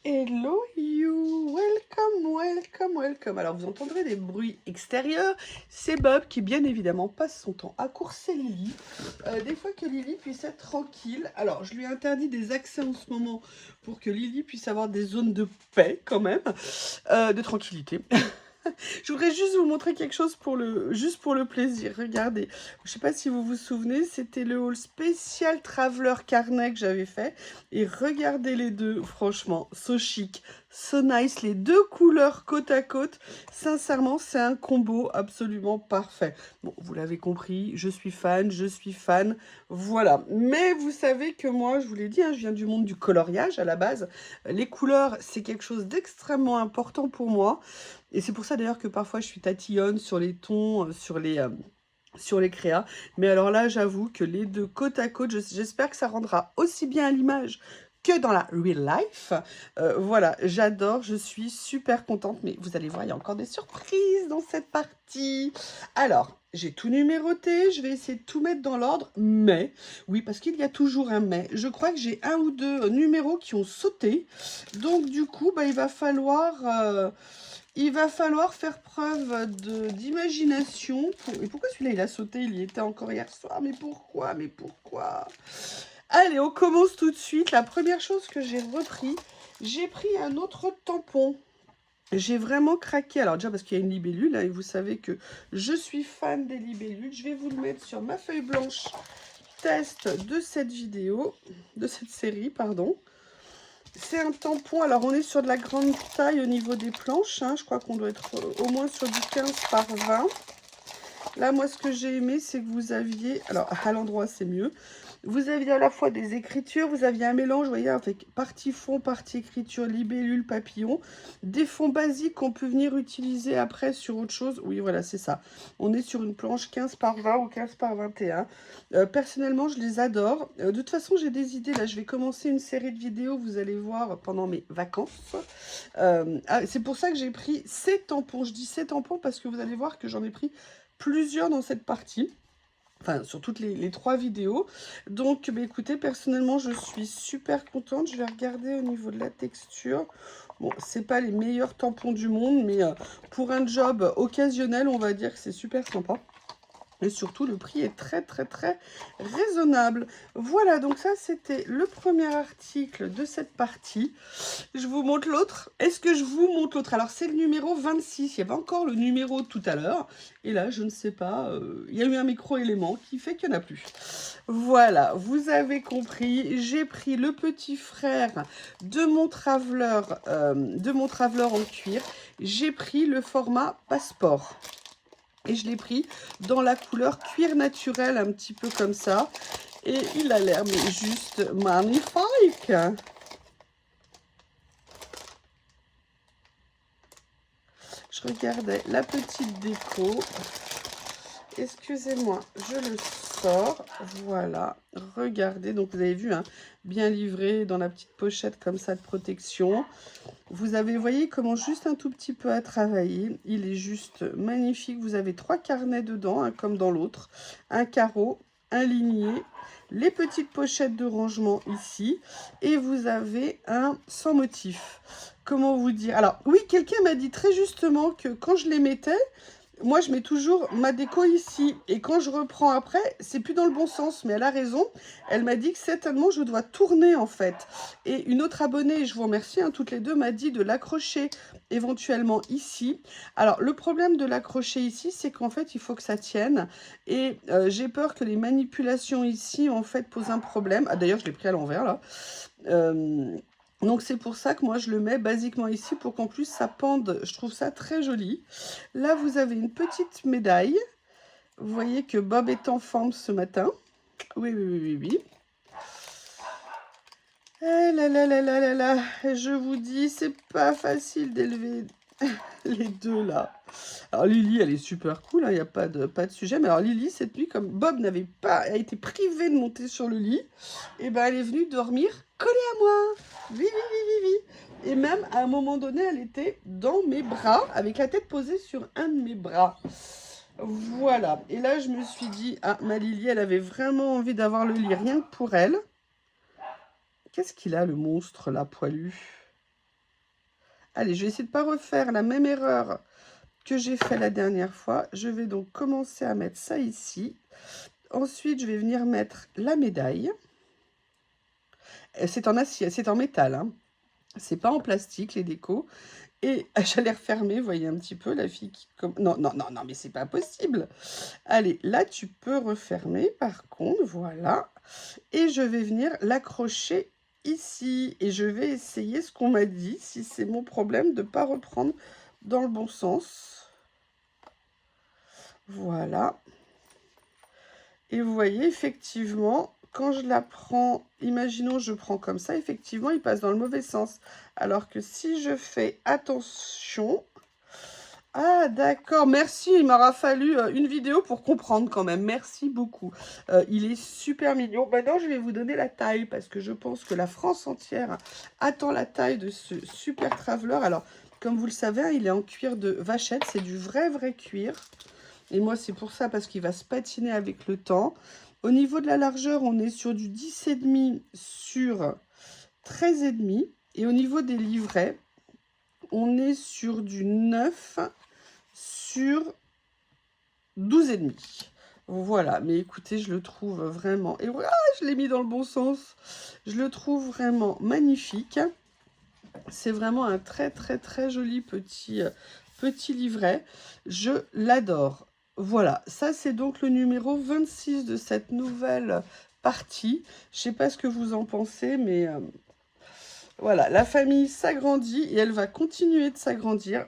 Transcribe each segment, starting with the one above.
Hello you, welcome. Alors vous entendrez des bruits extérieurs, c'est Bob qui bien évidemment passe son temps à courser Lily, des fois que Lily puisse être tranquille. Alors je lui interdis des accès en ce moment pour que Lily puisse avoir des zones de paix quand même, de tranquillité. Je voudrais juste vous montrer quelque chose juste pour le plaisir. Regardez, je ne sais pas si vous vous souvenez, c'était le haul spécial Traveler Carnet que j'avais fait. Et regardez les deux, franchement, so chic, so nice, les deux couleurs côte à côte. Sincèrement, c'est un combo absolument parfait. Bon, vous l'avez compris, je suis fan, voilà. Mais vous savez que moi, je vous l'ai dit, hein, je viens du monde du coloriage à la base. Les couleurs, c'est quelque chose d'extrêmement important pour moi. Et c'est pour ça d'ailleurs que parfois je suis tatillonne sur les tons, sur les créas. Mais alors là, j'avoue que les deux côte à côte, j'espère que ça rendra aussi bien à l'image que dans la real life. Voilà, j'adore, je suis super contente. Mais vous allez voir, il y a encore des surprises dans cette partie. Alors, j'ai tout numéroté, je vais essayer de tout mettre dans l'ordre. Mais, oui, parce qu'il y a toujours un mais. Je crois que j'ai un ou deux numéros qui ont sauté. Donc du coup, bah, il va falloir faire preuve d'imagination. Et pourquoi celui-là, il a sauté? Il y était encore hier soir. Mais pourquoi? Mais pourquoi? Allez, on commence tout de suite. La première chose que j'ai pris un autre tampon. J'ai vraiment craqué. Alors déjà parce qu'il y a une libellule, hein, et vous savez que je suis fan des libellules. Je vais vous le mettre sur ma feuille blanche test de cette vidéo, de cette série, pardon. C'est un tampon, alors on est sur de la grande taille au niveau des planches, hein. Je crois qu'on doit être au moins sur du 15 par 20. Là, moi, ce que j'ai aimé, c'est que vous aviez, alors à l'endroit, c'est mieux, vous aviez à la fois des écritures, vous aviez un mélange, vous voyez, avec partie fond, partie écriture, libellule, papillon, des fonds basiques qu'on peut venir utiliser après sur autre chose. Oui, voilà, c'est ça. On est sur une planche 15 par 20 ou 15 par 21. Personnellement, je les adore. De toute façon, j'ai des idées. Là, je vais commencer une série de vidéos, vous allez voir, pendant mes vacances. C'est pour ça que j'ai pris ces tampons. Je dis ces tampons parce que vous allez voir que j'en ai pris plusieurs dans cette partie. Enfin, sur toutes les trois vidéos. Donc, bah, écoutez, personnellement, je suis super contente. Je vais regarder au niveau de la texture. Bon, c'est pas les meilleurs tampons du monde, mais pour un job occasionnel, on va dire que c'est super sympa. Et surtout, le prix est très raisonnable. Voilà, donc ça, c'était le premier article de cette partie. Je vous montre l'autre. Est-ce que je vous montre l'autre? Alors, c'est le numéro 26. Il y avait encore le numéro tout à l'heure. Et là, je ne sais pas, il y a eu un micro-élément qui fait qu'il n'y en a plus. Voilà, vous avez compris. J'ai pris le petit frère de mon traveler en cuir. J'ai pris le format passeport. Et je l'ai pris dans la couleur cuir naturel, un petit peu comme ça. Et il a l'air mais juste magnifique. Je regardais la petite déco. Excusez-moi, je le sors. Voilà, regardez. Donc vous avez vu, hein, bien livré dans la petite pochette comme ça de protection. Vous avez, voyez comment juste un tout petit peu à travailler. Il est juste magnifique. Vous avez 3 carnets dedans, hein, comme dans l'autre. Un carreau, un ligné, les petites pochettes de rangement ici. Et vous avez un sans motif. Comment vous dire? Alors, oui, quelqu'un m'a dit très justement que quand je les mettais, moi, je mets toujours ma déco ici. Et quand je reprends après, c'est plus dans le bon sens. Mais elle a raison. Elle m'a dit que certainement, je dois tourner, en fait. Et une autre abonnée, je vous remercie, hein, toutes les deux, m'a dit de l'accrocher éventuellement ici. Alors, le problème de l'accrocher ici, c'est qu'en fait, il faut que ça tienne. Et j'ai peur que les manipulations ici, en fait, posent un problème. Ah, d'ailleurs, je l'ai pris à l'envers, là. Donc c'est pour ça que moi je le mets basiquement ici pour qu'en plus ça pende. Je trouve ça très joli. Là vous avez une petite médaille. Vous voyez que Bob est en forme ce matin. Oui. Eh là là là là là là. Je vous dis, c'est pas facile d'élever les deux là. Alors Lily, elle est super cool, il n'y a pas de sujet. Mais alors Lily, cette nuit, comme Bob a été privé de monter sur le lit, et ben elle est venue dormir collée à moi. Oui. Et même à un moment donné, elle était dans mes bras, avec la tête posée sur un de mes bras. Voilà. Et là, je me suis dit, ah, ma Lily, elle avait vraiment envie d'avoir le lit rien que pour elle. Qu'est-ce qu'il a, le monstre, là, poilu? Allez, je vais essayer de ne pas refaire la même erreur que j'ai fait la dernière fois. Je vais donc commencer à mettre ça ici. Ensuite, je vais venir mettre la médaille. C'est en acier, c'est en métal, hein. C'est pas en plastique, les décos. Et j'allais refermer, vous voyez un petit peu la fille qui... Non, non, non, non, mais c'est pas possible. Allez, là, tu peux refermer, par contre, voilà. Et je vais venir l'accrocher ici. Et je vais essayer ce qu'on m'a dit, si c'est mon problème, de ne pas reprendre dans le bon sens. Voilà. Et vous voyez, effectivement, quand je la prends, imaginons je prends comme ça, effectivement, il passe dans le mauvais sens. Alors que si je fais attention... Ah, d'accord, merci, il m'aura fallu une vidéo pour comprendre quand même. Merci beaucoup. Il est super mignon. Maintenant, je vais vous donner la taille parce que je pense que la France entière attend la taille de ce super traveler. Alors, comme vous le savez, hein, il est en cuir de vachette, c'est du vrai cuir. Et moi, c'est pour ça, parce qu'il va se patiner avec le temps. Au niveau de la largeur, on est sur du 10,5 sur 13,5. Et au niveau des livrets, on est sur du 9 sur 12,5. Voilà, mais écoutez, je le trouve vraiment... Et voilà, je l'ai mis dans le bon sens. Je le trouve vraiment magnifique. C'est vraiment un très joli petit livret. Je l'adore. Voilà, ça c'est donc le numéro 26 de cette nouvelle partie. Je ne sais pas ce que vous en pensez, mais voilà, la famille s'agrandit et elle va continuer de s'agrandir.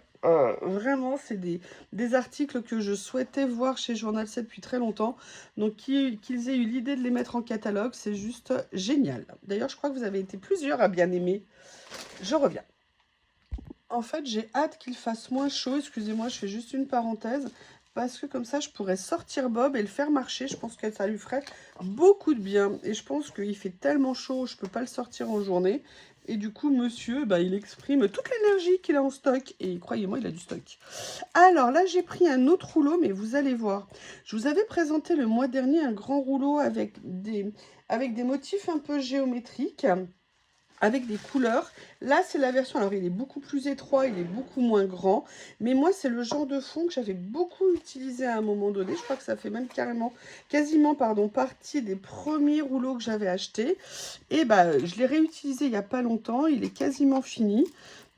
Vraiment, c'est des articles que je souhaitais voir chez Journal 7 depuis très longtemps. Donc, qu'ils aient eu l'idée de les mettre en catalogue, c'est juste génial. D'ailleurs, je crois que vous avez été plusieurs à bien aimer. Je reviens. En fait, j'ai hâte qu'il fasse moins chaud. Excusez-moi, je fais juste une parenthèse. Parce que comme ça, je pourrais sortir Bob et le faire marcher. Je pense que ça lui ferait beaucoup de bien. Et je pense qu'il fait tellement chaud, je ne peux pas le sortir en journée. Et du coup, monsieur, bah, il exprime toute l'énergie qu'il a en stock. Et croyez-moi, il a du stock. Alors là, j'ai pris un autre rouleau, mais vous allez voir. Je vous avais présenté le mois dernier un grand rouleau avec des motifs un peu géométriques, avec des couleurs. Là, c'est la version, alors il est beaucoup plus étroit, il est beaucoup moins grand, mais moi, c'est le genre de fond que j'avais beaucoup utilisé à un moment donné. Je crois que ça fait même quasiment partie des premiers rouleaux que j'avais achetés. Et bah, je l'ai réutilisé il n'y a pas longtemps, il est quasiment fini.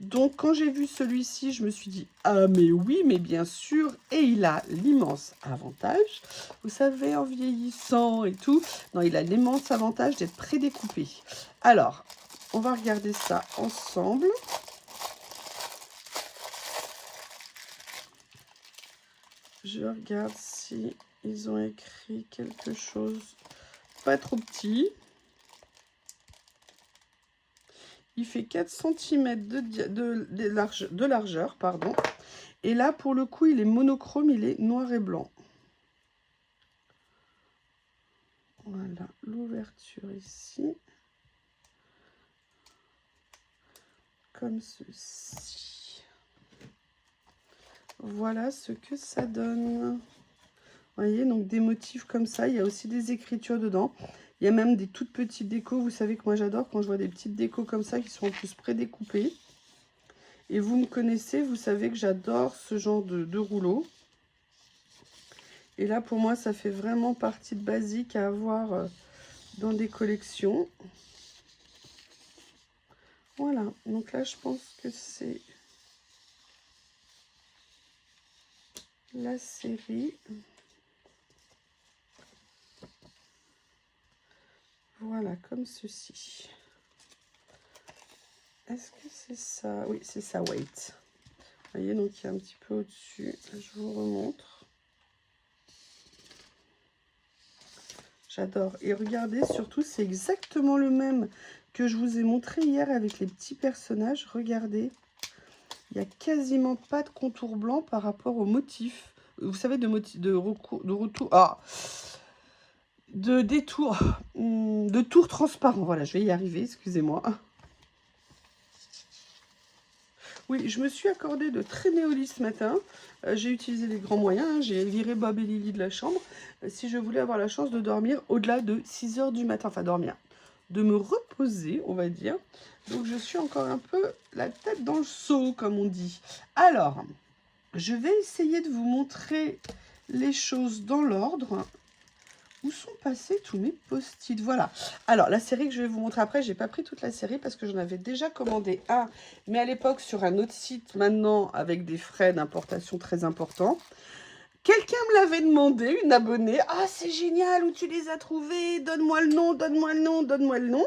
Donc, quand j'ai vu celui-ci, je me suis dit, ah mais oui, mais bien sûr, et il a l'immense avantage, vous savez, en vieillissant et tout, non, il a l'immense avantage d'être prédécoupé. Alors, on va regarder ça ensemble. Je regarde si ils ont écrit quelque chose pas trop petit. Il fait 4 cm de largeur, pardon. Et là, pour le coup, il est monochrome, il est noir et blanc. Voilà, l'ouverture ici. Comme ceci. Voilà ce que ça donne. Vous voyez, donc des motifs comme ça. Il y a aussi des écritures dedans. Il y a même des toutes petites décos. Vous savez que moi j'adore quand je vois des petites décos comme ça qui sont en plus prédécoupées. Et vous me connaissez, vous savez que j'adore ce genre de rouleau. Et là pour moi ça fait vraiment partie de basique à avoir dans des collections. Voilà, donc là je pense que c'est la série. Voilà, comme ceci. Est-ce que c'est ça? Oui, c'est ça, wait. Vous voyez, donc il y a un petit peu au-dessus. Je vous remontre. J'adore. Et regardez, surtout, c'est exactement le même que je vous ai montré hier avec les petits personnages. Regardez, il n'y a quasiment pas de contour blanc par rapport au motif. Vous savez, de retour... Ah, de détour, de tour transparent. Voilà, je vais y arriver, excusez-moi. Oui, je me suis accordé de traîner au lit ce matin. J'ai utilisé les grands moyens. Hein. J'ai viré Bob et Lily de la chambre. Si je voulais avoir la chance de dormir au-delà de 6 h du matin. Enfin, dormir. de me reposer, on va dire. Donc, je suis encore un peu la tête dans le seau, comme on dit. Alors, je vais essayer de vous montrer les choses dans l'ordre. Où sont passés tous mes post-it? Voilà. Alors, la série que je vais vous montrer après, j'ai pas pris toute la série parce que j'en avais déjà commandé un, mais à l'époque sur un autre site, maintenant avec des frais d'importation très importants. Quelqu'un me l'avait demandé, une abonnée. Ah, c'est génial, où tu les as trouvés? Donne-moi le nom, donne-moi le nom, donne-moi le nom.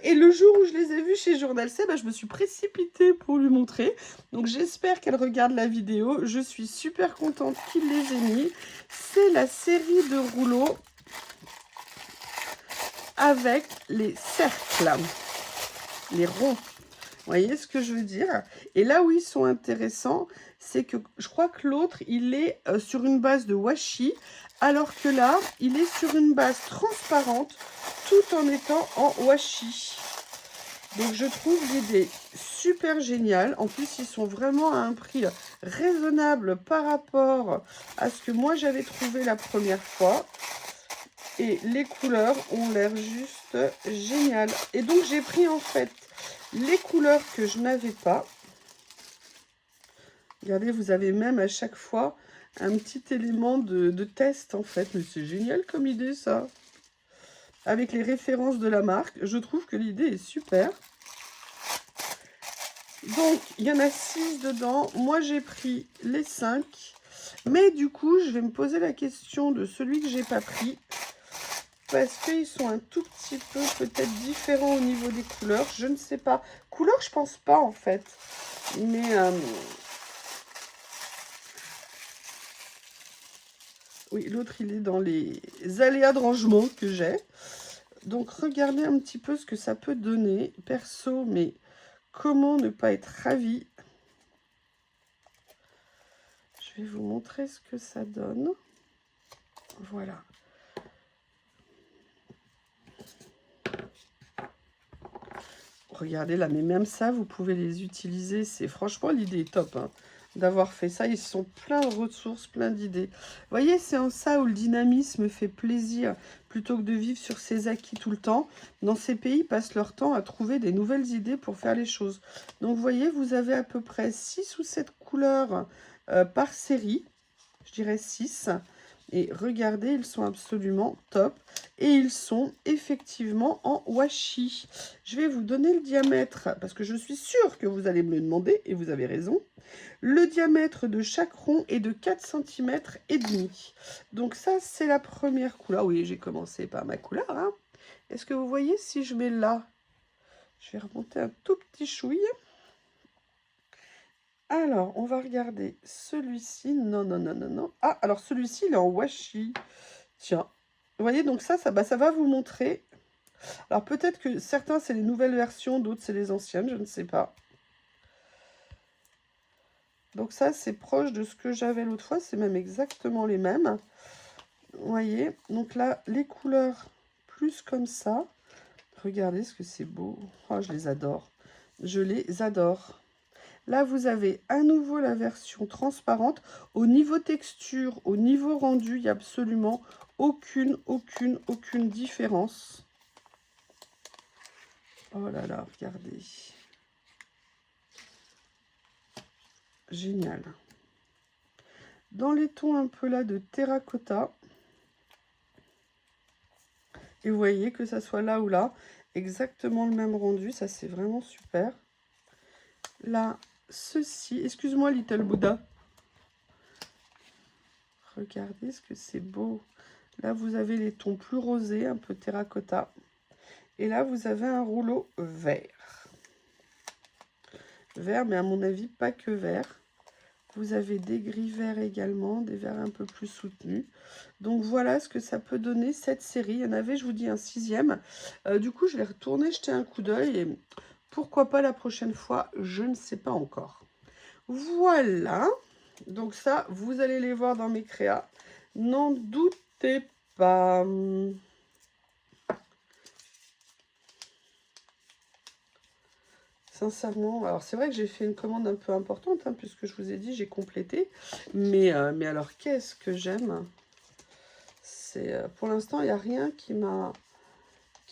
Et le jour où je les ai vus chez Journal C, bah, je me suis précipitée pour lui montrer. Donc j'espère qu'elle regarde la vidéo. Je suis super contente qu'il les ait mis. C'est la série de rouleaux avec les cercles, les ronds. Vous voyez ce que je veux dire? Et là où ils sont intéressants, c'est que je crois que l'autre, il est sur une base de washi, alors que là, il est sur une base transparente, tout en étant en washi. Donc je trouve l'idée super géniale. En plus, ils sont vraiment à un prix raisonnable par rapport à ce que moi j'avais trouvé la première fois. Et les couleurs ont l'air juste géniales. Et donc j'ai pris en fait les couleurs que je n'avais pas. Regardez, vous avez même à chaque fois un petit élément de test en fait. Mais c'est génial comme idée ça. Avec les références de la marque, je trouve que l'idée est super. Donc, il y en a 6 dedans. Moi, j'ai pris les 5. Mais du coup, je vais me poser la question de celui que j'ai pas pris. Parce qu'ils sont un tout petit peu peut-être différents au niveau des couleurs. Je ne sais pas. Couleur, je pense pas en fait. Mais oui, l'autre, il est dans les aléas de rangement que j'ai. Donc, regardez un petit peu ce que ça peut donner. Perso, mais comment ne pas être ravi? Je vais vous montrer ce que ça donne. Voilà. Regardez là, mais même ça, vous pouvez les utiliser. C'est franchement, l'idée est top hein, d'avoir fait ça. Ils sont plein de ressources, plein d'idées. Vous voyez, c'est en ça où le dynamisme fait plaisir. Plutôt que de vivre sur ses acquis tout le temps, dans ces pays, ils passent leur temps à trouver des nouvelles idées pour faire les choses. Donc, vous voyez, vous avez à peu près 6 ou 7 couleurs par série. Je dirais 6. Et regardez, ils sont absolument top. Et ils sont effectivement en washi. Je vais vous donner le diamètre, parce que je suis sûre que vous allez me le demander, et vous avez raison. Le diamètre de chaque rond est de 4,5 cm. Donc ça, c'est la première couleur. Oui, j'ai commencé par ma couleur. Hein. Est-ce que vous voyez si je mets là? Je vais remonter un tout petit chouille. Alors, on va regarder celui-ci. Non, non, non, non, non. Ah, alors celui-ci, il est en washi. Tiens. Vous voyez, donc ça va vous montrer. Alors, peut-être que certains, c'est les nouvelles versions, d'autres, c'est les anciennes, je ne sais pas. Donc ça, c'est proche de ce que j'avais l'autre fois. C'est même exactement les mêmes. Vous voyez, donc là, les couleurs plus comme ça. Regardez ce que c'est beau. Oh, je les adore. Je les adore. Là, vous avez à nouveau la version transparente. Au niveau texture, au niveau rendu, il n'y a absolument aucune différence. Oh là là, regardez. Génial. Dans les tons un peu là de terracotta. Et vous voyez que ça soit là ou là, exactement le même rendu. Ça, c'est vraiment super. Là, ceci, excuse-moi Little Buddha. Regardez ce que c'est beau. Là, vous avez les tons plus rosés, un peu terracotta. Et là, vous avez un rouleau vert. Vert, mais à mon avis, pas que vert. Vous avez des gris verts également, des verts un peu plus soutenus. Donc, voilà ce que ça peut donner, cette série. Il y en avait, je vous dis, un 6e. Du coup, je vais retourner jeter un coup d'œil. Et pourquoi pas la prochaine fois, je ne sais pas encore. Voilà. Donc ça, vous allez les voir dans mes créas. N'en doutez pas. Sincèrement, alors c'est vrai que j'ai fait une commande un peu importante, hein, puisque je vous ai dit, j'ai complété. Mais alors, qu'est-ce que j'aime? C'est pour l'instant, il n'y a rien qui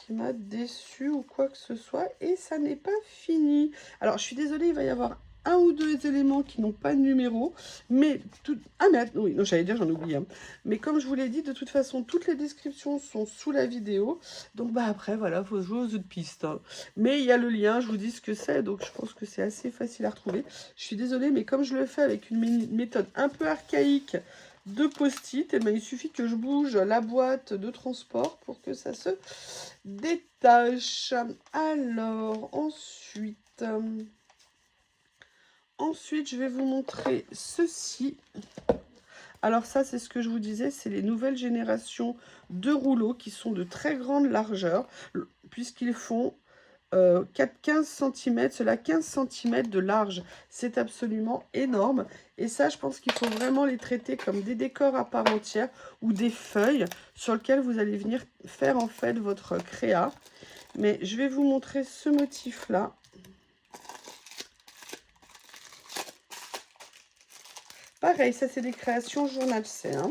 qui m'a déçu ou quoi que ce soit. Et ça n'est pas fini. Alors, je suis désolée, il va y avoir un ou deux éléments qui n'ont pas de numéro. Mais tout... Ah, mais oui, non, j'allais dire, j'en oublie. Hein. Mais comme je vous l'ai dit, de toute façon, toutes les descriptions sont sous la vidéo. Donc, bah après, voilà, il faut jouer aux autres pistes. Hein. Mais il y a le lien, je vous dis ce que c'est. Donc, je pense que c'est assez facile à retrouver. Je suis désolée, mais comme je le fais avec une méthode un peu archaïque de post-it, et ben, il suffit que je bouge la boîte de transport pour que ça se détache. Alors, ensuite, je vais vous montrer ceci. Alors ça, c'est ce que je vous disais, c'est les nouvelles générations de rouleaux qui sont de très grande largeur, puisqu'ils font 15 cm, cela 15 cm de large. C'est absolument énorme. Et ça, je pense qu'il faut vraiment les traiter comme des décors à part entière ou des feuilles sur lesquelles vous allez venir faire en fait votre créa. Mais je vais vous montrer ce motif-là. Pareil, ça c'est des créations Journal C. Hein.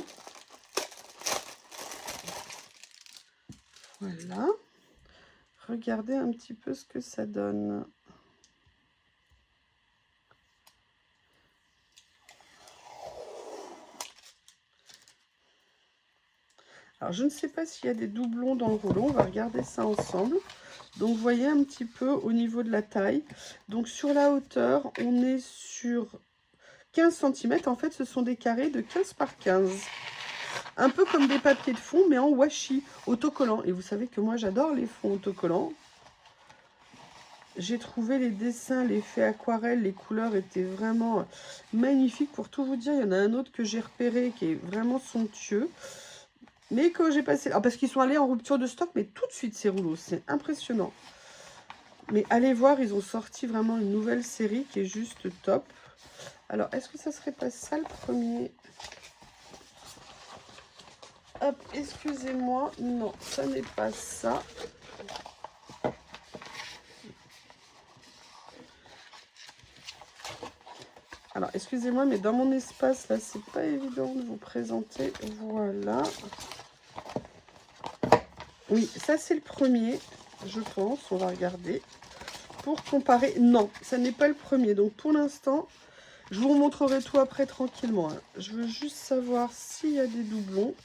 Voilà. Regardez un petit peu ce que ça donne. Alors, je ne sais pas s'il y a des doublons dans le rouleau. On va regarder ça ensemble. Donc, vous voyez un petit peu au niveau de la taille. Donc, sur la hauteur, on est sur 15 cm. En fait, ce sont des carrés de 15 par 15. Un peu comme des papiers de fond, mais en washi, autocollant. Et vous savez que moi, j'adore les fonds autocollants. J'ai trouvé les dessins, l'effet aquarelle, les couleurs étaient vraiment magnifiques. Pour tout vous dire, il y en a un autre que j'ai repéré qui est vraiment somptueux. Mais quand j'ai passé... Alors parce qu'ils sont allés en rupture de stock, mais tout de suite ces rouleaux, c'est impressionnant. Mais allez voir, ils ont sorti vraiment une nouvelle série qui est juste top. Alors, est-ce que ça serait pas ça le premier? Hop, excusez-moi. Non, ça n'est pas ça. Alors, excusez-moi, mais dans mon espace, là, c'est pas évident de vous présenter. Voilà. Oui, ça, c'est le premier, je pense. On va regarder. Pour comparer, non, ça n'est pas le premier. Donc, pour l'instant, je vous montrerai tout après tranquillement. Hein. Je veux juste savoir s'il y a des doublons.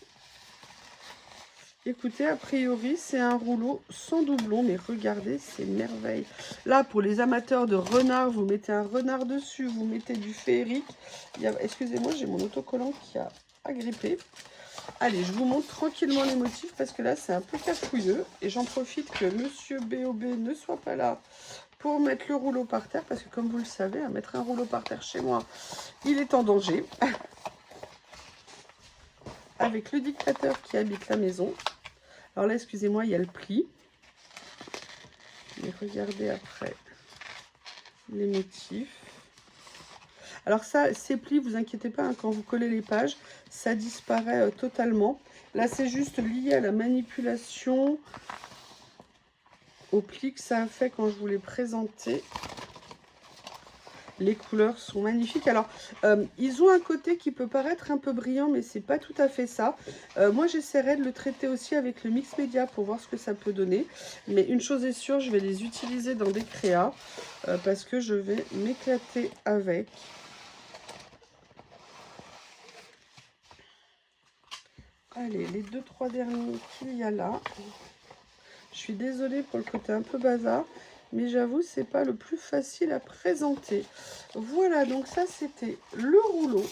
Écoutez, a priori, c'est un rouleau sans doublon, mais regardez, c'est merveille. Là, pour les amateurs de renard, vous mettez un renard dessus, vous mettez du féerique. Excusez-moi, j'ai mon autocollant qui a agrippé. Allez, je vous montre tranquillement les motifs parce que là, c'est un peu cafouilleux. Et j'en profite que Monsieur BOB ne soit pas là pour mettre le rouleau par terre. Parce que comme vous le savez, à mettre un rouleau par terre chez moi, il est en danger. Avec le dictateur qui habite la maison. Alors là, excusez-moi, il y a le pli. Mais regardez après les motifs. Alors ça, ces plis, vous inquiétez pas, hein, quand vous collez les pages, ça disparaît totalement. Là, c'est juste lié à la manipulation, au pli que ça a fait quand je vous l'ai présenté. Les couleurs sont magnifiques. Alors, ils ont un côté qui peut paraître un peu brillant, mais c'est pas tout à fait ça. Moi, j'essaierai de le traiter aussi avec le mix média pour voir ce que ça peut donner. Mais une chose est sûre, je vais les utiliser dans des créas parce que je vais m'éclater avec. Allez, les 2-3 derniers qu'il y a là. Je suis désolée pour le côté un peu bazar. Mais j'avoue, c'est pas le plus facile à présenter. Voilà, donc ça, c'était le rouleau.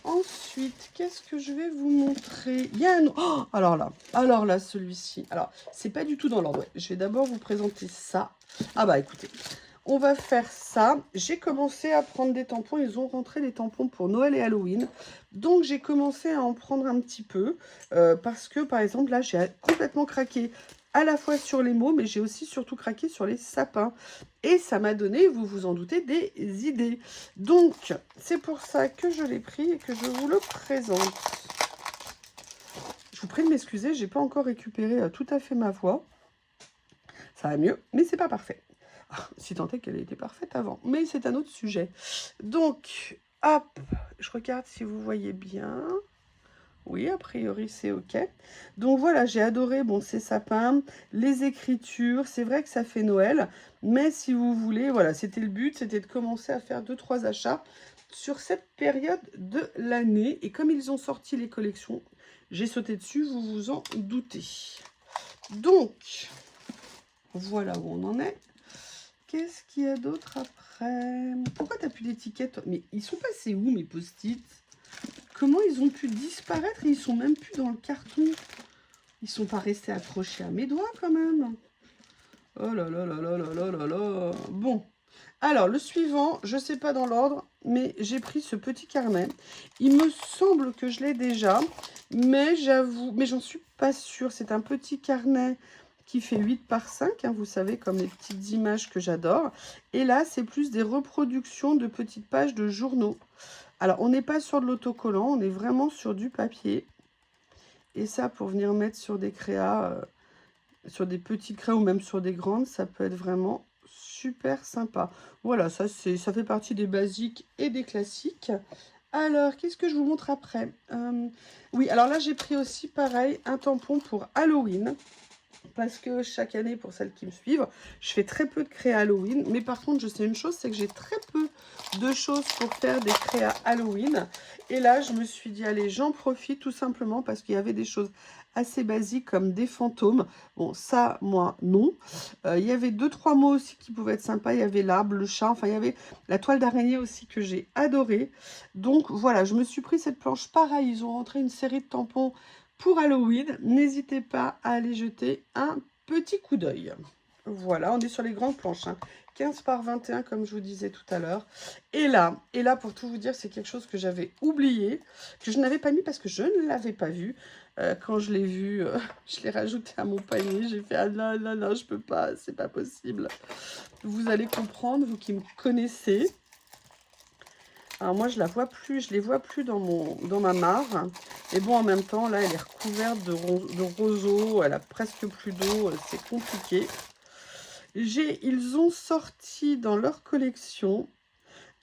Ensuite, qu'est-ce que je vais vous montrer? Il y a un... Oh, alors là, celui-ci. Alors, c'est pas du tout dans l'ordre. Ouais. Je vais d'abord vous présenter ça. Ah bah, écoutez, on va faire ça. J'ai commencé à prendre des tampons. Ils ont rentré des tampons pour Noël et Halloween. Donc, j'ai commencé à en prendre un petit peu. Parce que, par exemple, là, j'ai complètement craqué à la fois sur les mots, mais j'ai aussi surtout craqué sur les sapins. Et ça m'a donné, vous vous en doutez, des idées. Donc, c'est pour ça que je l'ai pris et que je vous le présente. Je vous prie de m'excuser, j'ai pas encore récupéré tout à fait ma voix. Ça va mieux, mais c'est pas parfait. Si tant est qu'elle était parfaite avant, mais c'est un autre sujet. Donc, hop, je regarde si vous voyez bien. Oui, a priori, c'est OK. Donc voilà, j'ai adoré, bon, ces sapins, les écritures. C'est vrai que ça fait Noël, mais si vous voulez, voilà, c'était le but, c'était de commencer à faire 2-3 achats sur cette période de l'année. Et comme ils ont sorti les collections, j'ai sauté dessus, vous vous en doutez. Donc, voilà où on en est. Qu'est-ce qu'il y a d'autre après? Pourquoi t'as plus d'étiquette? Mais ils sont passés où, mes post-it? Comment ils ont pu disparaître et ils sont même plus dans le carton? Ils sont pas restés accrochés à mes doigts quand même. Oh là là là là là là là là. Bon. Alors, le suivant, je sais pas dans l'ordre, mais j'ai pris ce petit carnet. Il me semble que je l'ai déjà, mais j'avoue, mais j'en suis pas sûre. C'est un petit carnet qui fait 8 par 5, hein, vous savez, comme les petites images que j'adore. Et là, c'est plus des reproductions de petites pages de journaux. Alors, on n'est pas sur de l'autocollant, on est vraiment sur du papier. Et ça, pour venir mettre sur des créas, sur des petites créas ou même sur des grandes, ça peut être vraiment super sympa. Voilà, ça fait partie des basiques et des classiques. Alors, qu'est-ce que je vous montre après? Oui, alors là, j'ai pris aussi, pareil, un tampon pour Halloween. Parce que chaque année, pour celles qui me suivent, je fais très peu de créas Halloween. Mais par contre, je sais une chose, c'est que j'ai très peu de choses pour faire des créas Halloween. Et là, je me suis dit, allez, j'en profite tout simplement parce qu'il y avait des choses assez basiques comme des fantômes. Bon, ça, moi, non. Il y avait 2-3 mots aussi qui pouvaient être sympas. Il y avait l'arbre, le chat, enfin, il y avait la toile d'araignée aussi que j'ai adorée. Donc, voilà, je me suis pris cette planche. Pareil, ils ont rentré une série de tampons pour Halloween. N'hésitez pas à aller jeter un petit coup d'œil. Voilà, on est sur les grandes planches, hein. 15 par 21, comme je vous disais tout à l'heure. Et là, pour tout vous dire, c'est quelque chose que j'avais oublié, que je n'avais pas mis parce que je ne l'avais pas vu. Quand je l'ai vu, je l'ai rajouté à mon panier. J'ai fait, ah non, non, non, je peux pas, c'est pas possible. Vous allez comprendre, vous qui me connaissez. Alors moi, je la vois plus, je les vois plus dans ma mare. Et bon, en même temps, là, elle est recouverte de roseaux. Elle a presque plus d'eau. C'est compliqué. Ils ont sorti dans leur collection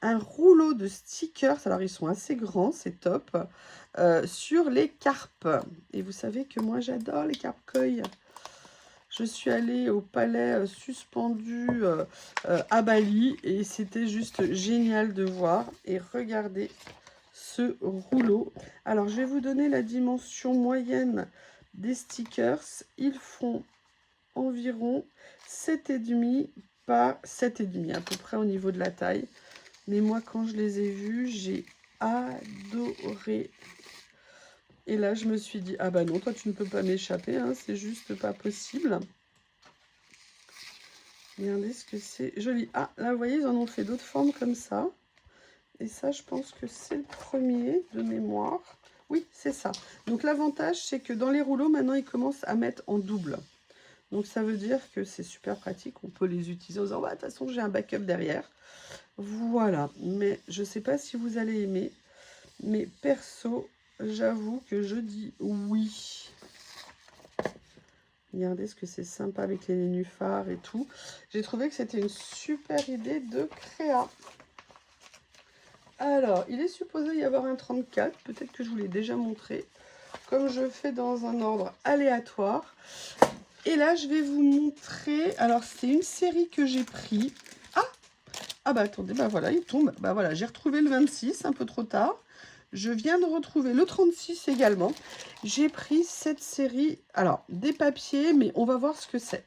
un rouleau de stickers. Alors, ils sont assez grands, c'est top. Sur les carpes. Et vous savez que moi, j'adore les carpes koi. Je suis allée au palais suspendu à Bali et c'était juste génial de voir. Et regardez ce rouleau. Alors, je vais vous donner la dimension moyenne des stickers. Ils font environ 7,5 par 7,5 à peu près au niveau de la taille. Mais moi, quand je les ai vus, j'ai adoré. Et là, je me suis dit, ah bah non, toi, tu ne peux pas m'échapper, hein, c'est juste pas possible. Regardez ce que c'est joli. Ah, là, vous voyez, ils en ont fait d'autres formes comme ça. Et ça, je pense que c'est le premier de mémoire. Oui, c'est ça. Donc, l'avantage, c'est que dans les rouleaux, maintenant, ils commencent à mettre en double. Donc, ça veut dire que c'est super pratique. On peut les utiliser en disant, bah, de toute façon, j'ai un backup derrière. Voilà. Mais je ne sais pas si vous allez aimer. Mais perso, j'avoue que je dis oui. Regardez ce que c'est sympa avec les nénuphars et tout. J'ai trouvé que c'était une super idée de créa. Alors, il est supposé y avoir un 34. Peut-être que je vous l'ai déjà montré. Comme je fais dans un ordre aléatoire. Et là, je vais vous montrer. Alors, c'est une série que j'ai pris. Ah bah attendez, bah voilà, il tombe. Bah voilà, j'ai retrouvé le 26, un peu trop tard. Je viens de retrouver le 36 également. J'ai pris cette série, alors des papiers, mais on va voir ce que c'est.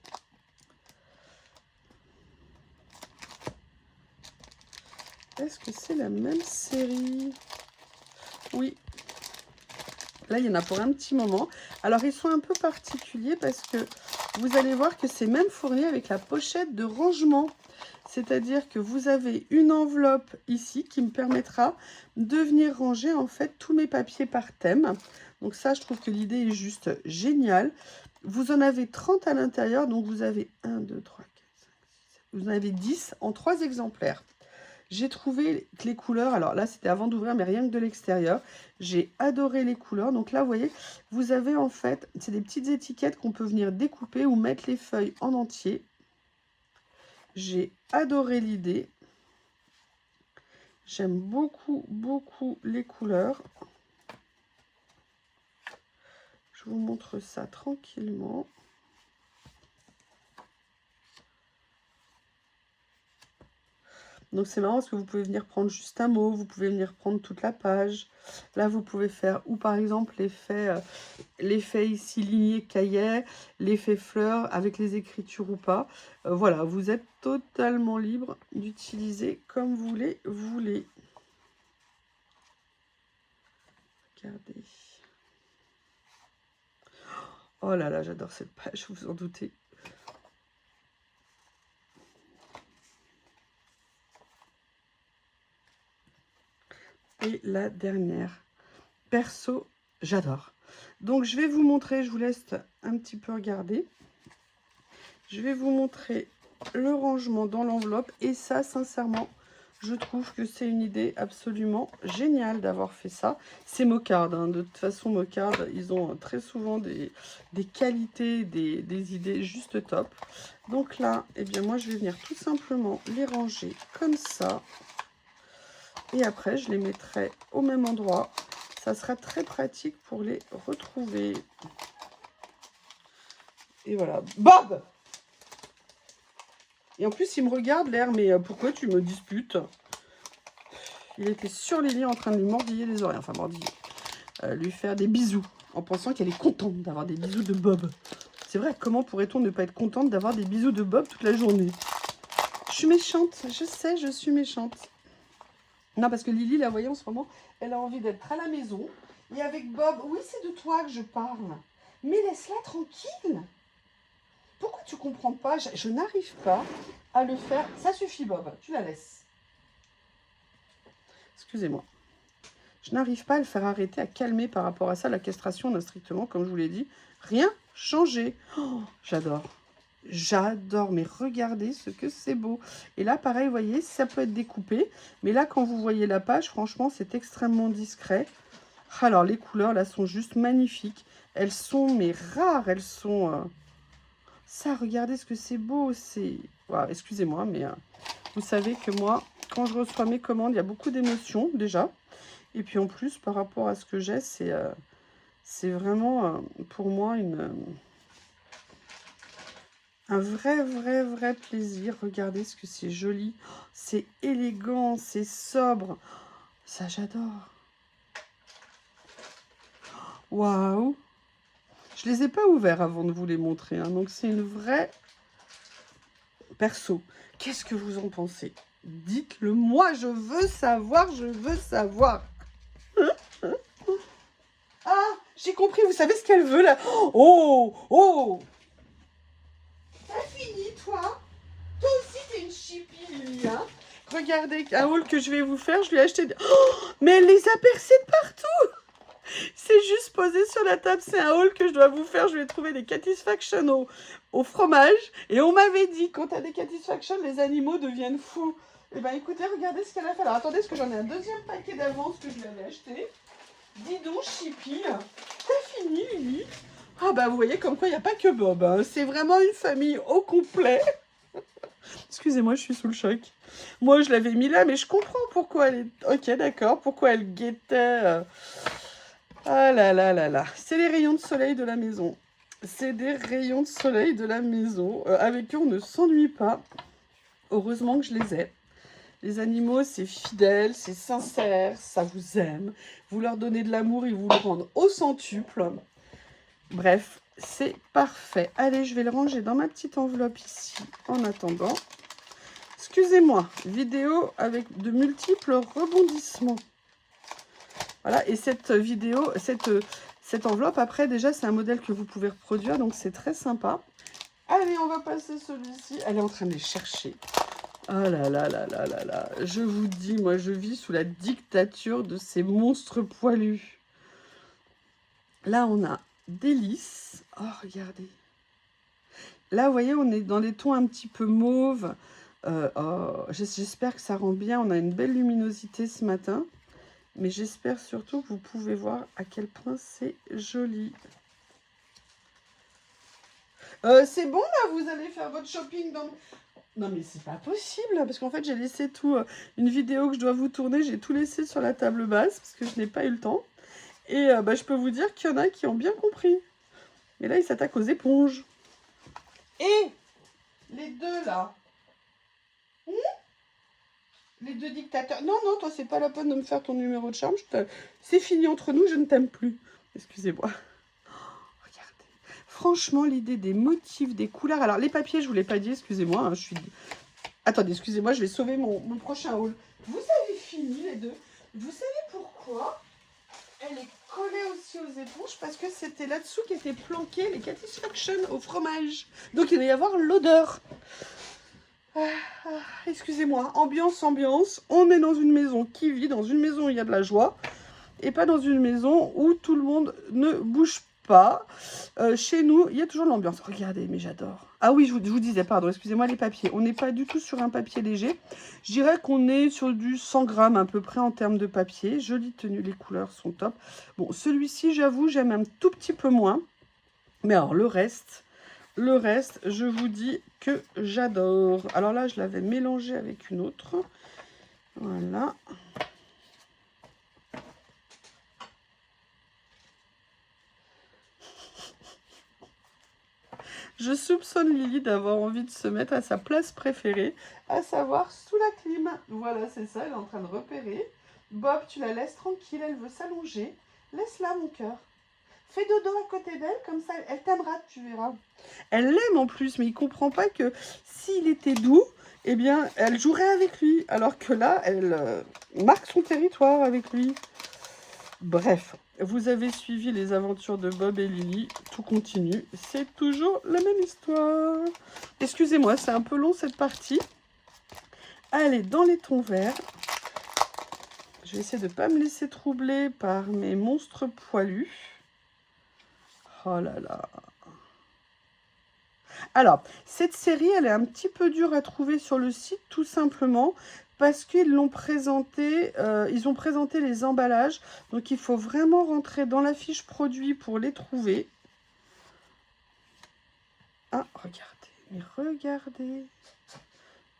Est-ce que c'est la même série? Oui. Là, il y en a pour un petit moment. Alors, ils sont un peu particuliers parce que vous allez voir que c'est même fourni avec la pochette de rangement. C'est-à-dire que vous avez une enveloppe ici qui me permettra de venir ranger en fait tous mes papiers par thème. Donc ça, je trouve que l'idée est juste géniale. Vous en avez 30 à l'intérieur, donc vous avez 1, 2, 3, 4, 5, 6, 7. Vous en avez 10 en 3 exemplaires. J'ai trouvé que les couleurs, alors là c'était avant d'ouvrir, mais rien que de l'extérieur. J'ai adoré les couleurs. Donc là, vous voyez, vous avez en fait, c'est des petites étiquettes qu'on peut venir découper ou mettre les feuilles en entier. J'ai adoré l'idée. J'aime beaucoup, beaucoup les couleurs. vous montre ça tranquillement. Donc c'est marrant parce que vous pouvez venir prendre juste un mot, vous pouvez venir prendre toute la page. Là, vous pouvez faire, ou par exemple, l'effet ici ligné cahier, l'effet fleur avec les écritures ou pas. Voilà, vous êtes totalement libre d'utiliser comme vous les voulez. Regardez. Oh là là, j'adore cette page, vous en doutez. Et la dernière, perso, j'adore. Donc, je vais vous montrer, je vous laisse un petit peu regarder. Je vais vous montrer le rangement dans l'enveloppe. Et ça, sincèrement, je trouve que c'est une idée absolument géniale d'avoir fait ça. C'est Mocard, hein. De toute façon, Mocard, ils ont très souvent des qualités, des idées juste top. Donc là, eh bien, moi, je vais venir tout simplement les ranger comme ça. Et après, je les mettrai au même endroit. Ça sera très pratique pour les retrouver. Et voilà. Bob! Et en plus, il me regarde l'air, mais pourquoi tu me disputes? Il était sur les lits en train de lui mordiller les oreilles. Enfin, mordiller. Lui faire des bisous. En pensant qu'elle est contente d'avoir des bisous de Bob. C'est vrai, comment pourrait-on ne pas être contente d'avoir des bisous de Bob toute la journée? Je suis méchante. Je sais, je suis méchante. Non, parce que Lily, la voyez en ce moment, elle a envie d'être à la maison. Et avec Bob, oui, c'est de toi que je parle. Mais laisse-la tranquille. Pourquoi tu comprends pas? Je n'arrive pas à le faire. Ça suffit, Bob, tu la laisses. Excusez-moi. Je n'arrive pas à le faire arrêter, à calmer par rapport à ça. La castration n'a strictement, comme je vous l'ai dit, rien changé. Oh, j'adore. J'adore, mais regardez ce que c'est beau. Et là, pareil, vous voyez, ça peut être découpé. Mais là, quand vous voyez la page, franchement, c'est extrêmement discret. Alors, les couleurs, là, sont juste magnifiques. Elles sont, mais rares. Elles sont... Ça, regardez ce que c'est beau. C'est... Voilà, excusez-moi, mais vous savez que moi, quand je reçois mes commandes, il y a beaucoup d'émotions, déjà. Et puis, en plus, par rapport à ce que j'ai, c'est vraiment, pour moi, un vrai plaisir. Regardez ce que c'est joli. C'est élégant, c'est sobre. Ça, j'adore. Waouh! Je les ai pas ouverts avant de vous les montrer. Hein. Donc, c'est une vraie... Perso, qu'est-ce que vous en pensez? Dites-le moi, je veux savoir, je veux savoir. Ah, j'ai compris, vous savez ce qu'elle veut, là? Oh! Oh! T'as fini, toi? Toi aussi, t'es une chipie, Lily, hein? Regardez, un haul que je vais vous faire, je lui ai acheté... Oh, mais elle les a percés de partout! C'est juste posé sur la table, c'est un haul que je dois vous faire. Je vais trouver des Catisfaction au fromage. Et on m'avait dit, quand t'as des Catisfaction, les animaux deviennent fous. Et ben écoutez, regardez ce qu'elle a fait. Alors attendez, parce que j'en ai un deuxième paquet d'avance que je lui avais acheté. Dis donc, Chippy, t'as fini, Lily? Ah bah vous voyez, comme quoi il n'y a pas que Bob. Hein. C'est vraiment une famille au complet. Excusez-moi, je suis sous le choc. Moi, je l'avais mis là, mais je comprends pourquoi elle est... Ok, d'accord, pourquoi elle guettait... Ah là là là là. C'est les rayons de soleil de la maison. C'est des rayons de soleil de la maison. Avec eux, on ne s'ennuie pas. Heureusement que je les ai. Les animaux, c'est fidèle, c'est sincère, ça vous aime. Vous leur donnez de l'amour, ils vous le rendent au centuple. Bref, c'est parfait. Allez, je vais le ranger dans ma petite enveloppe ici, en attendant. Excusez-moi, vidéo avec de multiples rebondissements. Voilà, et cette vidéo, cette enveloppe, après, déjà, c'est un modèle que vous pouvez reproduire, donc c'est très sympa. Allez, on va passer celui-ci. Elle est en train de les chercher. Oh là là là là là là. Je vous dis, moi, je vis sous la dictature de ces monstres poilus. Là, on a Délice. Oh, regardez. Là, vous voyez, on est dans des tons un petit peu mauves. Oh, j'espère que ça rend bien. On a une belle luminosité ce matin. Mais j'espère surtout que vous pouvez voir à quel point c'est joli. C'est bon, là, vous allez faire votre shopping dans... Non, mais c'est pas possible, parce qu'en fait, j'ai laissé tout... une vidéo que je dois vous tourner, j'ai tout laissé sur la table basse, parce que je n'ai pas eu le temps. Et je peux vous dire qu'il y en a qui ont bien compris. Mais là, il s'attaque aux éponges. Et les deux, là. Les deux dictateurs. Non, non, toi, c'est pas la peine de me faire ton numéro de charme. C'est fini entre nous, je ne t'aime plus. Excusez-moi. Regardez. Franchement, l'idée des motifs, des couleurs. Alors, les papiers, je vous l'ai pas dit, excusez-moi. Hein, je suis... Attendez, excusez-moi, je vais sauver mon prochain haul. Vous avez fini, les deux. Vous savez pourquoi elle est collée aussi aux éponges? Parce que c'était là-dessous qu'étaient planqués les Satisfaction au fromage. Donc, il va y avoir l'odeur. Excusez-moi, ambiance, on est dans une maison qui vit, dans une maison où il y a de la joie, et pas dans une maison où tout le monde ne bouge pas. Chez nous, il y a toujours l'ambiance. Regardez, mais j'adore. Ah oui, je vous disais, pardon, excusez-moi les papiers. On n'est pas du tout sur un papier léger. Je dirais qu'on est sur du 100 grammes à peu près en termes de papier. Jolie tenue, les couleurs sont top. Bon, celui-ci, j'avoue, j'aime un tout petit peu moins. Mais alors, le reste, je vous dis que j'adore. Alors là, je l'avais mélangé avec une autre. Voilà. Je soupçonne Lily d'avoir envie de se mettre à sa place préférée, à savoir sous la clim. Voilà, c'est ça, elle est en train de repérer. Bob, tu la laisses tranquille, elle veut s'allonger. Laisse-la, mon cœur. Fais dodo à côté d'elle, comme ça, elle t'aimera, tu verras. Elle l'aime en plus, mais il comprend pas que s'il était doux, eh bien, elle jouerait avec lui. Alors que là, elle marque son territoire avec lui. Bref, vous avez suivi les aventures de Bob et Lily. Tout continue. C'est toujours la même histoire. Excusez-moi, c'est un peu long cette partie. Allez, dans les tons verts. Je vais essayer de ne pas me laisser troubler par mes monstres poilus. Oh là là. Alors, cette série, elle est un petit peu dure à trouver sur le site, tout simplement, parce qu'ils l'ont présenté, ils ont présenté les emballages. Donc, il faut vraiment rentrer dans la fiche produit pour les trouver. Ah, regardez, mais regardez.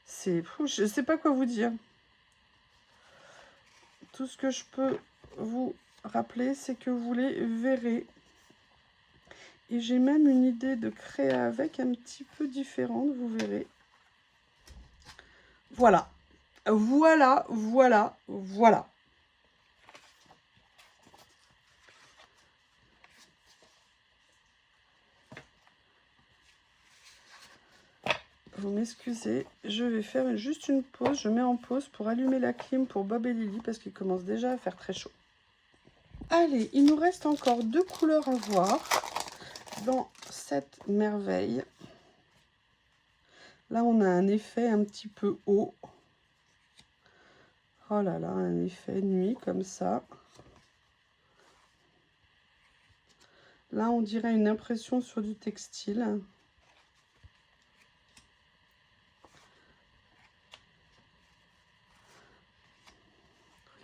C'est fou, je ne sais pas quoi vous dire. Tout ce que je peux vous rappeler, c'est que vous les verrez. Et j'ai même une idée de créer avec un petit peu différente, vous verrez. Voilà. Voilà, voilà, voilà. Vous m'excusez, je vais faire juste une pause. Je mets en pause pour allumer la clim pour Bob et Lily parce qu'il commence déjà à faire très chaud. Allez, il nous reste encore deux couleurs à voir dans cette merveille. Là, on a un effet un petit peu haut. Oh là là, un effet nuit comme ça. Là, on dirait une impression sur du textile.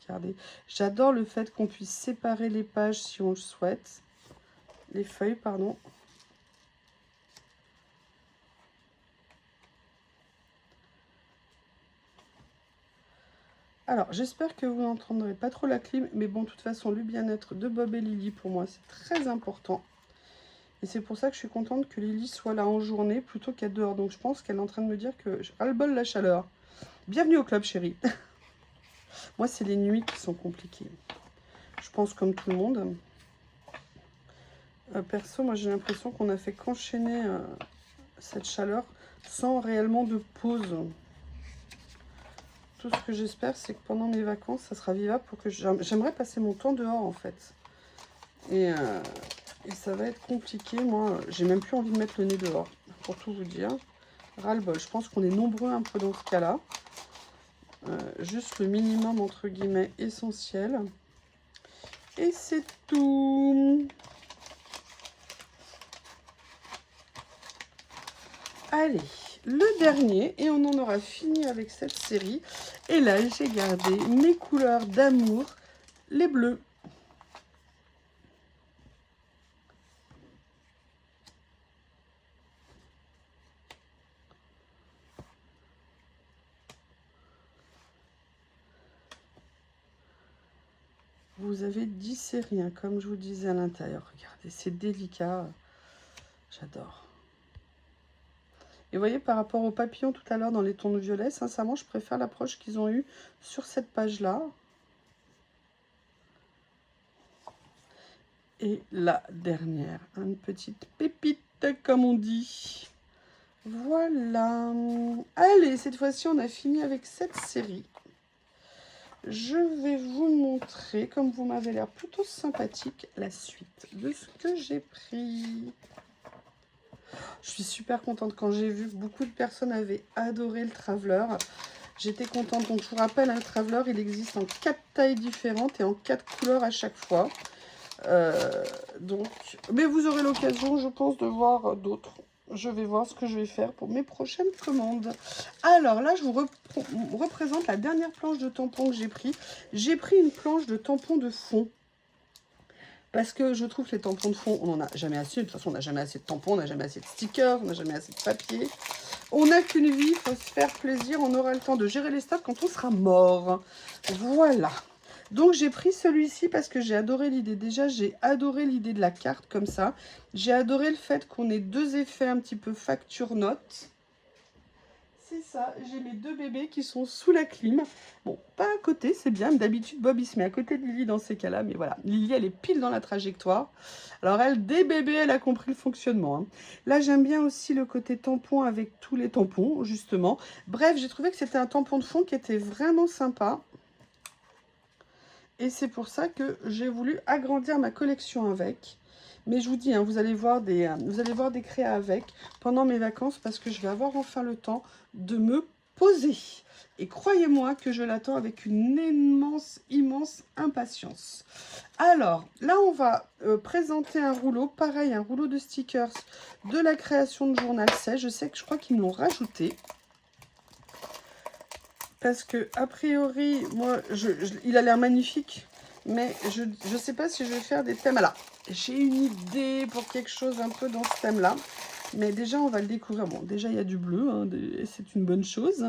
Regardez, j'adore le fait qu'on puisse séparer les pages si on le souhaite. Les feuilles, pardon. Alors, j'espère que vous n'entendrez pas trop la clim, mais bon, de toute façon, le bien-être de Bob et Lily, pour moi, c'est très important. Et c'est pour ça que je suis contente que Lily soit là en journée plutôt qu'à dehors. Donc, je pense qu'elle est en train de me dire que je ras-le-bol la chaleur. Bienvenue au club, chérie. Moi, c'est les nuits qui sont compliquées. Je pense comme tout le monde. Perso, moi, j'ai l'impression qu'on a fait qu'enchaîner cette chaleur sans réellement de pause. Tout ce que j'espère, c'est que pendant mes vacances, ça sera vivable pour que j'aimerais passer mon temps dehors, en fait. Et ça va être compliqué. Moi, j'ai même plus envie de mettre le nez dehors, pour tout vous dire. Ras-le-bol. Je pense qu'on est nombreux un peu dans ce cas-là. Juste le minimum, entre guillemets, essentiel. Et c'est tout. Allez, le dernier, et on en aura fini avec cette série. Et là, j'ai gardé mes couleurs d'amour, les bleus. Vous avez 10 séries, hein, comme je vous disais à l'intérieur. Regardez, c'est délicat. J'adore. Et vous voyez, par rapport aux papillons tout à l'heure dans les tons de violet, sincèrement, je préfère l'approche qu'ils ont eue sur cette page-là. Et la dernière, une petite pépite, comme on dit. Voilà. Allez, cette fois-ci, on a fini avec cette série. Je vais vous montrer, comme vous m'avez l'air plutôt sympathique, la suite de ce que j'ai pris. Je suis super contente quand j'ai vu que beaucoup de personnes avaient adoré le Traveler. J'étais contente. Donc, je vous rappelle, le Traveler, il existe en 4 tailles différentes et en 4 couleurs à chaque fois. Mais vous aurez l'occasion, je pense, de voir d'autres. Je vais voir ce que je vais faire pour mes prochaines commandes. Alors là, je vous représente la dernière planche de tampons que j'ai pris. J'ai pris une planche de tampons de fond. Parce que je trouve que les tampons de fond, on n'en a jamais assez. De toute façon, on n'a jamais assez de tampons, on n'a jamais assez de stickers, on n'a jamais assez de papier. On n'a qu'une vie, il faut se faire plaisir. On aura le temps de gérer les stocks quand on sera mort. Voilà. Donc, j'ai pris celui-ci parce que j'ai adoré l'idée. Déjà, j'ai adoré l'idée de la carte comme ça. J'ai adoré le fait qu'on ait 2 effets un petit peu facture note. C'est ça, j'ai mes 2 bébés qui sont sous la clim. Bon, pas à côté, c'est bien. D'habitude, Bob, il se met à côté de Lily dans ces cas-là. Mais voilà, Lily, elle est pile dans la trajectoire. Alors, elle, dès bébé, elle a compris le fonctionnement. Hein. Là, j'aime bien aussi le côté tampon avec tous les tampons, justement. Bref, j'ai trouvé que c'était un tampon de fond qui était vraiment sympa. Et c'est pour ça que j'ai voulu agrandir ma collection avec. Mais je vous dis, hein, vous allez voir des créas avec pendant mes vacances parce que je vais avoir enfin le temps de me poser. Et croyez-moi que je l'attends avec une immense impatience. Alors, là, on va présenter un rouleau, pareil, un rouleau de stickers de la création de Journal 16. Je sais que je crois qu'ils me l'ont rajouté. Parce que, a priori, moi, il a l'air magnifique. Mais je ne sais pas si je vais faire des thèmes. Alors, j'ai une idée pour quelque chose un peu dans ce thème-là. Mais déjà, on va le découvrir. Bon, déjà, il y a du bleu. Hein, et c'est une bonne chose.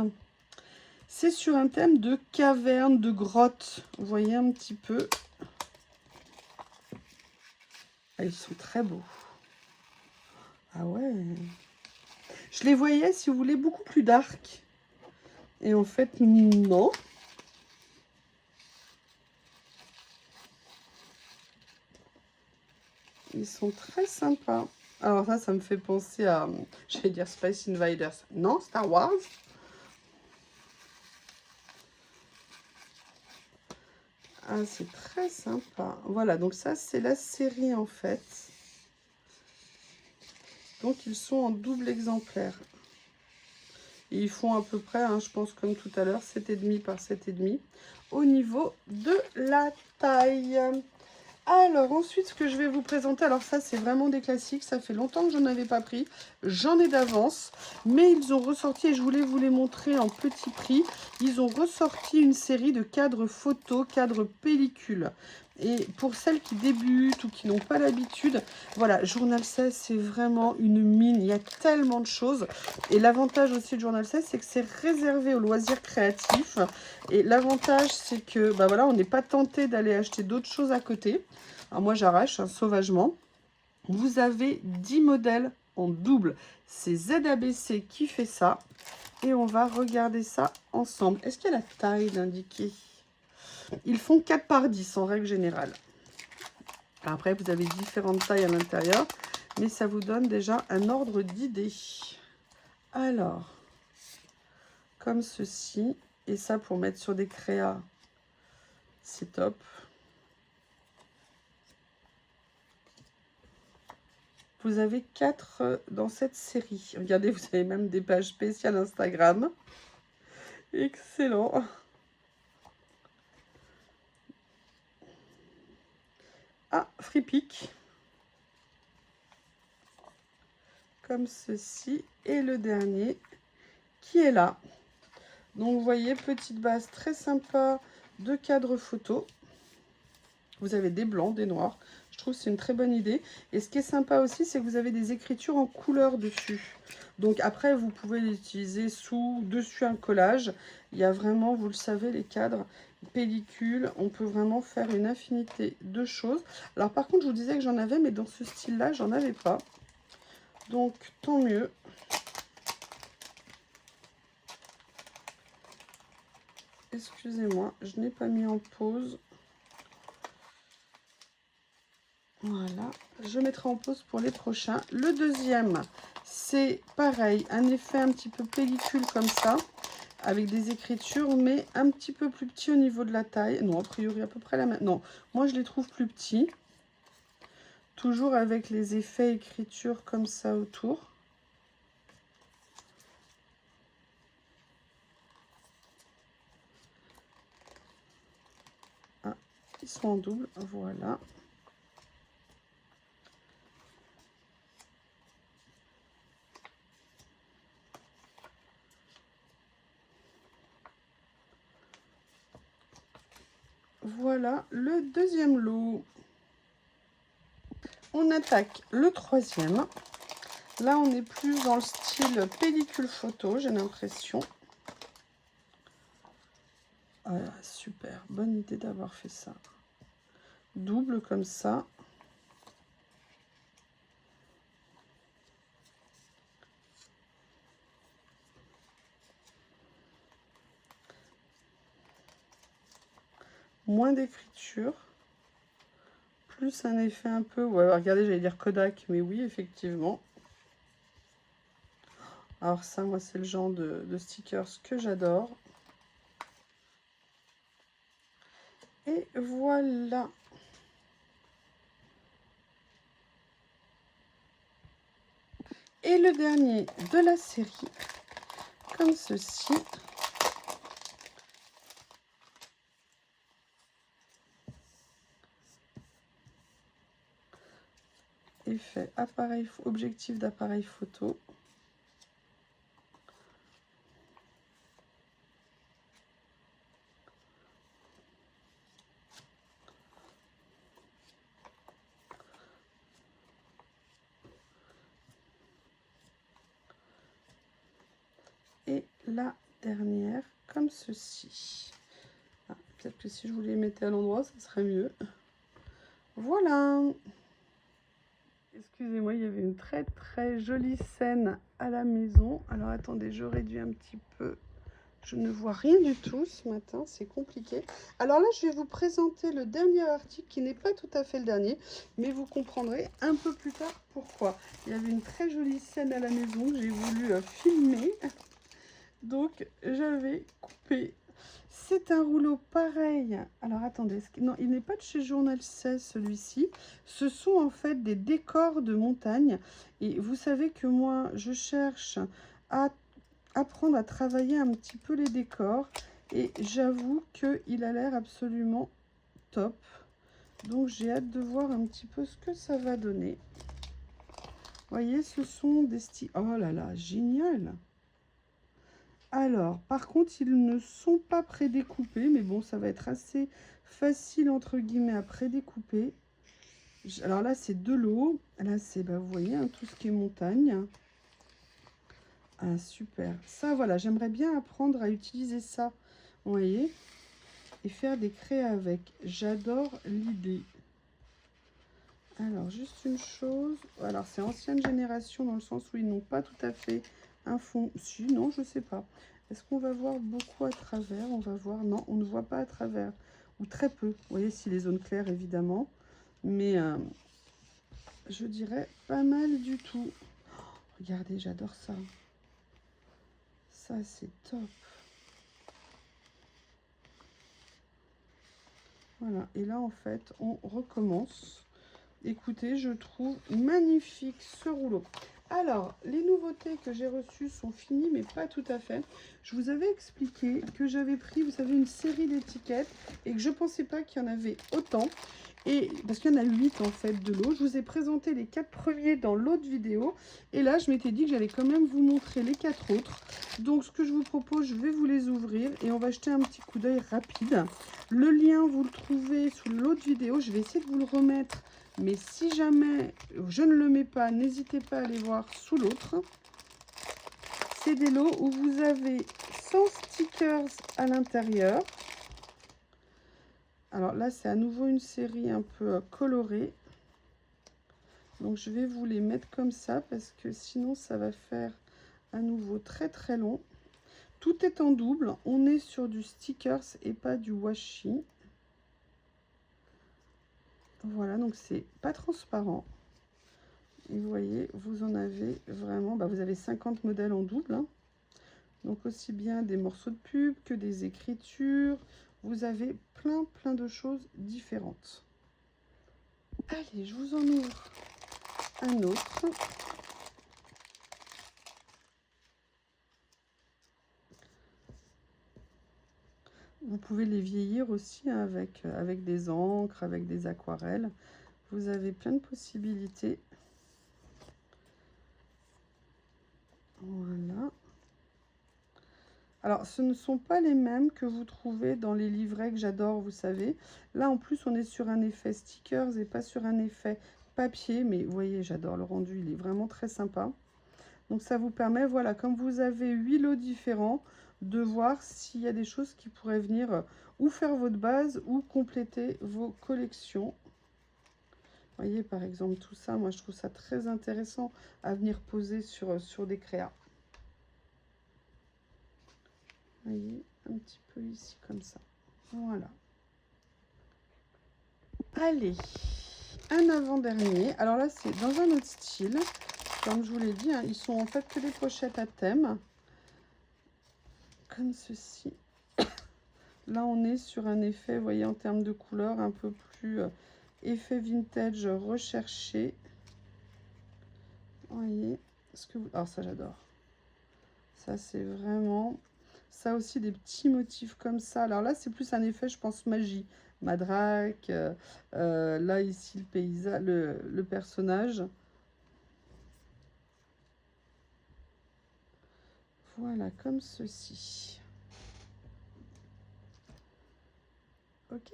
C'est sur un thème de caverne, de grotte. Vous voyez un petit peu. Ah, ils sont très beaux. Ah ouais. Je les voyais, si vous voulez, beaucoup plus dark. Et en fait, non. Ils sont très sympas. Alors ça me fait penser à, j'allais dire Space Invaders. Non, Star Wars. Ah, c'est très sympa. Voilà, donc ça, c'est la série, en fait. Donc, ils sont en double exemplaire. Et ils font à peu près, hein, je pense, comme tout à l'heure, 7,5 par 7,5 au niveau de la taille. Alors, ensuite, ce que je vais vous présenter, alors ça, c'est vraiment des classiques. Ça fait longtemps que je n'en avais pas pris. J'en ai d'avance. Mais ils ont ressorti, et je voulais vous les montrer en petit prix, ils ont ressorti une série de cadres photos, cadres pellicules. Et pour celles qui débutent ou qui n'ont pas l'habitude, voilà, Journal 16, c'est vraiment une mine. Il y a tellement de choses. Et l'avantage aussi de Journal 16, c'est que c'est réservé aux loisirs créatifs. Et l'avantage, c'est que, bah voilà, on n'est pas tenté d'aller acheter d'autres choses à côté. Alors moi, j'arrache hein, sauvagement. Vous avez 10 modèles en double. C'est ZABC qui fait ça. Et on va regarder ça ensemble. Est-ce qu'il y a la taille d'indiquer? Ils font 4 par 10 en règle générale. Après, vous avez différentes tailles à l'intérieur. Mais ça vous donne déjà un ordre d'idée. Alors, comme ceci. Et ça, pour mettre sur des créas, c'est top. Vous avez 4 dans cette série. Regardez, vous avez même des pages spéciales Instagram. Excellent. Ah, Free Pick. Comme ceci. Et le dernier qui est là. Donc, vous voyez, petite base très sympa de cadre photo. Vous avez des blancs, des noirs. Je trouve que c'est une très bonne idée. Et ce qui est sympa aussi, c'est que vous avez des écritures en couleur dessus. Donc après, vous pouvez l'utiliser dessus un collage. Il y a vraiment, vous le savez, les cadres, pellicules. On peut vraiment faire une infinité de choses. Alors par contre, je vous disais que j'en avais, mais dans ce style-là, j'en avais pas. Donc, tant mieux. Excusez-moi, je n'ai pas mis en pause. Voilà, je mettrai en pause pour les prochains. Le deuxième, c'est pareil, un effet un petit peu pellicule comme ça, avec des écritures, mais un petit peu plus petit au niveau de la taille. Non, a priori à peu près la même. Non, moi je les trouve plus petits. Toujours avec les effets écriture comme ça autour. Ah, ils sont en double, voilà. Voilà le deuxième lot. On attaque le troisième. Là, on est plus dans le style pellicule photo, j'ai l'impression. Voilà, super. Bonne idée d'avoir fait ça. Double comme ça. Moins d'écriture. Plus un effet un peu... Ouais, regardez, j'allais dire Kodak, mais oui, effectivement. Alors ça, moi, c'est le genre de stickers que j'adore. Et voilà. Et le dernier de la série, comme ceci. Effet appareil, objectif d'appareil photo. Et la dernière, comme ceci. Ah, peut-être que si je vous les mettais à l'endroit, ça serait mieux. Voilà. Excusez-moi, il y avait une très très jolie scène à la maison. Alors attendez, je réduis un petit peu. Je ne vois rien du tout ce matin, c'est compliqué. Alors là, je vais vous présenter le dernier article qui n'est pas tout à fait le dernier, mais vous comprendrez un peu plus tard pourquoi. Il y avait une très jolie scène à la maison que j'ai voulu filmer. Donc, j'avais coupé. C'est un rouleau pareil. Alors, attendez. Non, il n'est pas de chez Journal 16, celui-ci. Ce sont en fait des décors de montagne. Et vous savez que moi, je cherche à apprendre à travailler un petit peu les décors. Et j'avoue qu'il a l'air absolument top. Donc, j'ai hâte de voir un petit peu ce que ça va donner. Vous voyez, ce sont des styles... Oh là là, génial! Alors, par contre, ils ne sont pas prédécoupés, mais bon, ça va être assez facile, entre guillemets, à prédécouper. Alors là, c'est de l'eau. Là, c'est, bah, vous voyez, hein, tout ce qui est montagne. Ah, super. Ça, voilà, j'aimerais bien apprendre à utiliser ça, vous voyez, et faire des créas avec. J'adore l'idée. Alors, juste une chose. Alors, c'est ancienne génération, dans le sens où ils n'ont pas tout à fait un fond. Si, non, je sais pas. Est-ce qu'on va voir beaucoup à travers? On va voir. Non, on ne voit pas à travers. Ou très peu. Vous voyez, si les zones claires, évidemment. Mais je dirais pas mal du tout. Oh, regardez, j'adore ça. Ça, c'est top. Voilà. Et là, en fait, on recommence. Écoutez, je trouve magnifique ce rouleau. Alors, les nouveautés que j'ai reçues sont finies, mais pas tout à fait. Je vous avais expliqué que j'avais pris, vous savez, une série d'étiquettes et que je ne pensais pas qu'il y en avait autant. Et parce qu'il y en a 8 en fait de lot. Je vous ai présenté les 4 premiers dans l'autre vidéo. Et là, je m'étais dit que j'allais quand même vous montrer les 4 autres. Donc, ce que je vous propose, je vais vous les ouvrir et on va jeter un petit coup d'œil rapide. Le lien, vous le trouvez sous l'autre vidéo. Je vais essayer de vous le remettre. Mais si jamais je ne le mets pas, n'hésitez pas à aller voir sous l'autre. C'est des lots où vous avez 100 stickers à l'intérieur. Alors là, c'est à nouveau une série un peu colorée. Donc je vais vous les mettre comme ça parce que sinon ça va faire à nouveau très très long. Tout est en double, on est sur du stickers et pas du washi. Voilà, donc c'est pas transparent. Et vous voyez, vous en avez vraiment, vous avez 50 modèles en double. Hein. Donc aussi bien des morceaux de pub que des écritures. Vous avez plein de choses différentes. Allez, je vous en ouvre un autre. Vous pouvez les vieillir aussi hein, avec des encres, avec des aquarelles. Vous avez plein de possibilités. Voilà. Alors, ce ne sont pas les mêmes que vous trouvez dans les livrets que j'adore, vous savez. Là, en plus, on est sur un effet stickers et pas sur un effet papier. Mais vous voyez, j'adore le rendu, il est vraiment très sympa. Donc, ça vous permet, voilà, comme vous avez 8 lots différents, de voir s'il y a des choses qui pourraient venir ou faire votre base ou compléter vos collections. Vous voyez, par exemple, tout ça, moi, je trouve ça très intéressant à venir poser sur des créas. Vous voyez, un petit peu ici, comme ça. Voilà. Allez, un avant-dernier. Alors là, c'est dans un autre style. Comme je vous l'ai dit, hein, ils sont en fait que des pochettes à thème. Comme ceci. Là, on est sur un effet, vous voyez, en termes de couleur, un peu plus effet vintage recherché. Vous voyez ce que vous... Alors ça, j'adore. Ça, c'est vraiment... Ça aussi, des petits motifs comme ça. Alors là, c'est plus un effet, je pense, magie. Madraque. Là, ici, le paysage, le personnage. Voilà, comme ceci. Ok.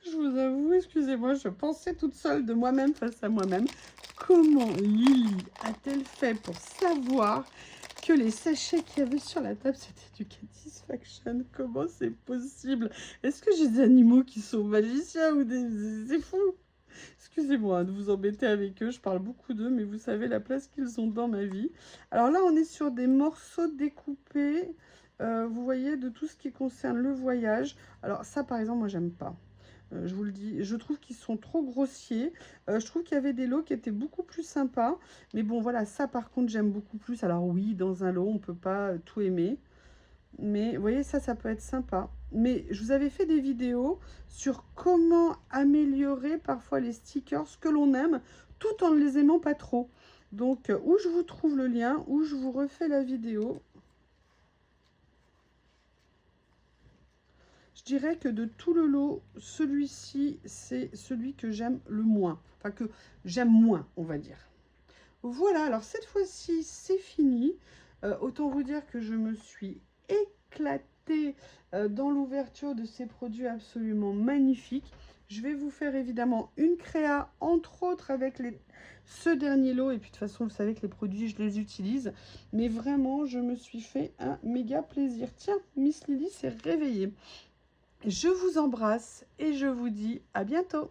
Je vous avoue, excusez-moi, je pensais toute seule de moi-même face à moi-même. Comment Lily a-t-elle fait pour savoir que les sachets qu'il y avait sur la table, c'était du Catisfaction? Comment c'est possible? Est-ce que j'ai des animaux qui sont magiciens ou des... C'est fou! Excusez-moi de vous embêter avec eux, je parle beaucoup d'eux, mais vous savez la place qu'ils ont dans ma vie. Alors là, on est sur des morceaux découpés, vous voyez, de tout ce qui concerne le voyage. Alors ça, par exemple, moi, j'aime pas. Je vous le dis, je trouve qu'ils sont trop grossiers. Je trouve qu'il y avait des lots qui étaient beaucoup plus sympas. Mais bon, voilà, ça, par contre, j'aime beaucoup plus. Alors oui, dans un lot, on ne peut pas tout aimer. Mais vous voyez, ça peut être sympa. Mais je vous avais fait des vidéos sur comment améliorer parfois les stickers que l'on aime, tout en ne les aimant pas trop. Donc, où je vous trouve le lien, où je vous refais la vidéo. Je dirais que de tout le lot, celui-ci, c'est celui que j'aime le moins. Enfin, que j'aime moins, on va dire. Voilà, alors cette fois-ci, c'est fini. Autant vous dire que je me suis éclatée dans l'ouverture de ces produits absolument magnifiques. Je vais vous faire évidemment une créa, entre autres avec ce dernier lot. Et puis de toute façon, vous savez que les produits, je les utilise. Mais vraiment, je me suis fait un méga plaisir. Tiens, Miss Lily s'est réveillée. Je vous embrasse et je vous dis à bientôt.